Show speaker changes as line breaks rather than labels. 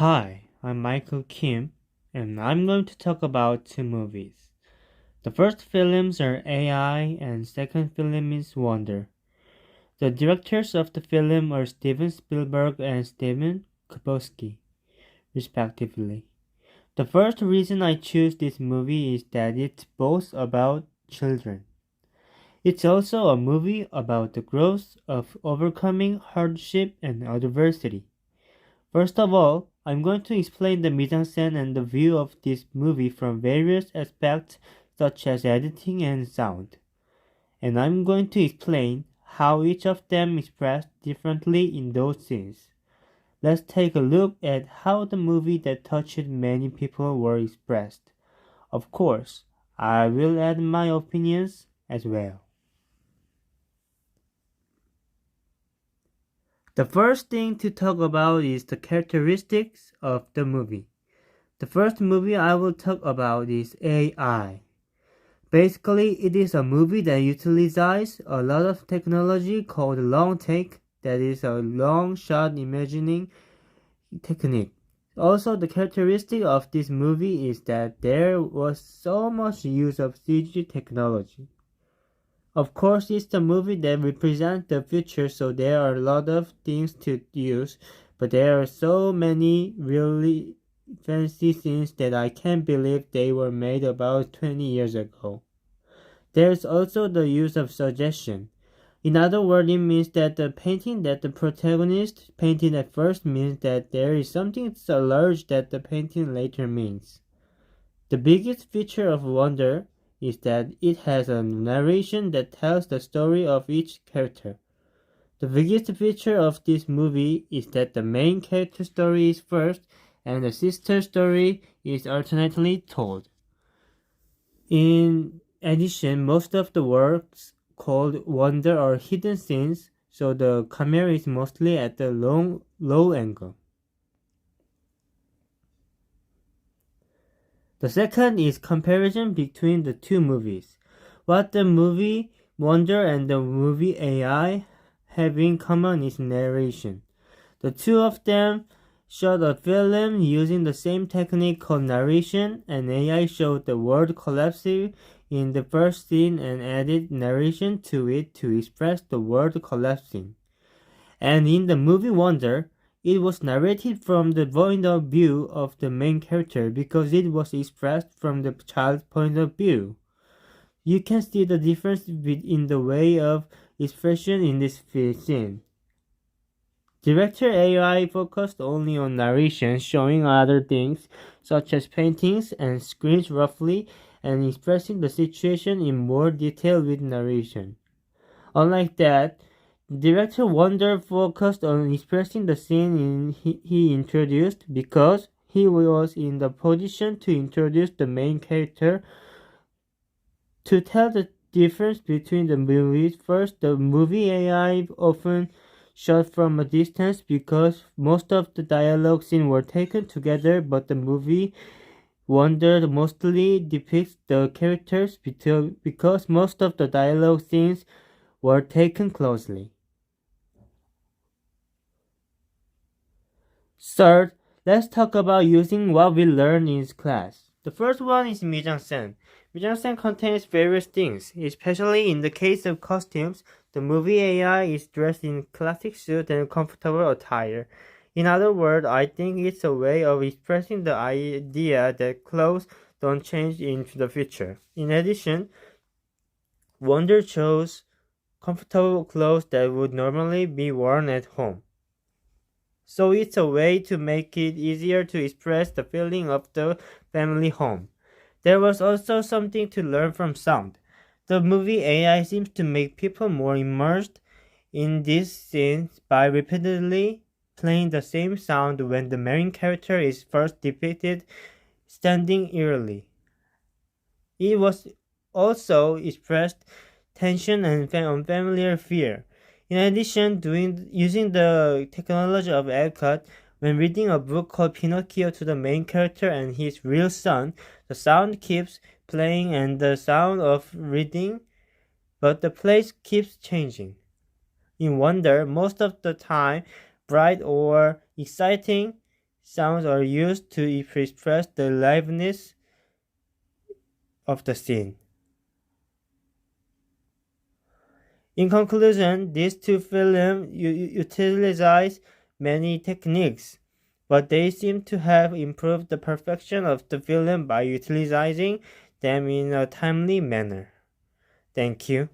Hi, I'm Michael Kim, and I'm going to talk about two movies. The first films are AI, and second film is Wonder. The directors of the film are Steven Spielberg and Steven Chbosky, respectively. The first reason I choose this movie is that it's both about children. It's also a movie about the growth of overcoming hardship and adversity. First of all, I'm going to explain the mise-en-scène and the view of this movie from various aspects such as editing and sound. And I'm going to explain how each of them expressed differently in those scenes. Let's take a look at how the movie that touched many people were expressed. Of course, I will add my opinions as well. The first thing to talk about is the characteristics of the movie. The first movie I will talk about is AI. Basically, it is a movie that utilizes a lot of technology called long take, that is a long shot imagining technique. Also, the characteristic of this movie is that there was so much use of CG technology. Of course, it's the movie that represents the future, so there are a lot of things to use, but there are so many really fancy scenes that I can't believe they were made about 20 years ago. There's also the use of suggestion. In other words, it means that the painting that the protagonist painted at first means that there is something so large that the painting later means. The biggest feature of Wonder is that it has a narration that tells the story of each character. The biggest feature of this movie is that the main character story is first and the sister story is alternately told. In addition, most of the works called Wonder are hidden scenes, so the camera is mostly at the low angle. The second is comparison between the two movies. What the movie Wonder and the movie AI have in common is narration. The two of them shot a film using the same technique called narration, and AI showed the world collapsing in the first scene and added narration to it to express the world collapsing. And in the movie Wonder, it was narrated from the point of view of the main character because it was expressed from the child's point of view. You can see the difference in the way of expression in this scene. Director AI focused only on narration, showing other things such as paintings and screens roughly and expressing the situation in more detail with narration. Unlike that, Director Wonder focused on expressing the scene he introduced because he was in the position to introduce the main character. To tell the difference between the movies, first, the movie AI often shot from a distance because most of the dialogue scenes were taken together, but the movie Wonder mostly depicts the characters because most of the dialogue scenes were taken closely. Third, let's talk about using what we learned in class. The first one is mise-en-scène. Mise-en-scène contains various things, especially in the case of costumes. The movie AI is dressed in classic suit and comfortable attire. In other words, I think it's a way of expressing the idea that clothes don't change in the future. In addition, Wonder chose comfortable clothes that would normally be worn at home. So it's a way to make it easier to express the feeling of the family home. There was also something to learn from sound. The movie AI seems to make people more immersed in these scenes by repeatedly playing the same sound when the main character is first depicted standing eerily. It was also expressed tension and unfamiliar fear. In addition, using the technology of Epcot, when reading a book called Pinocchio to the main character and his real son, the sound keeps playing and the sound of reading, but the place keeps changing. In Wonder, most of the time, bright or exciting sounds are used to express the liveliness of the scene. In conclusion, these two films utilize many techniques, but they seem to have improved the perfection of the film by utilizing them in a timely manner. Thank you.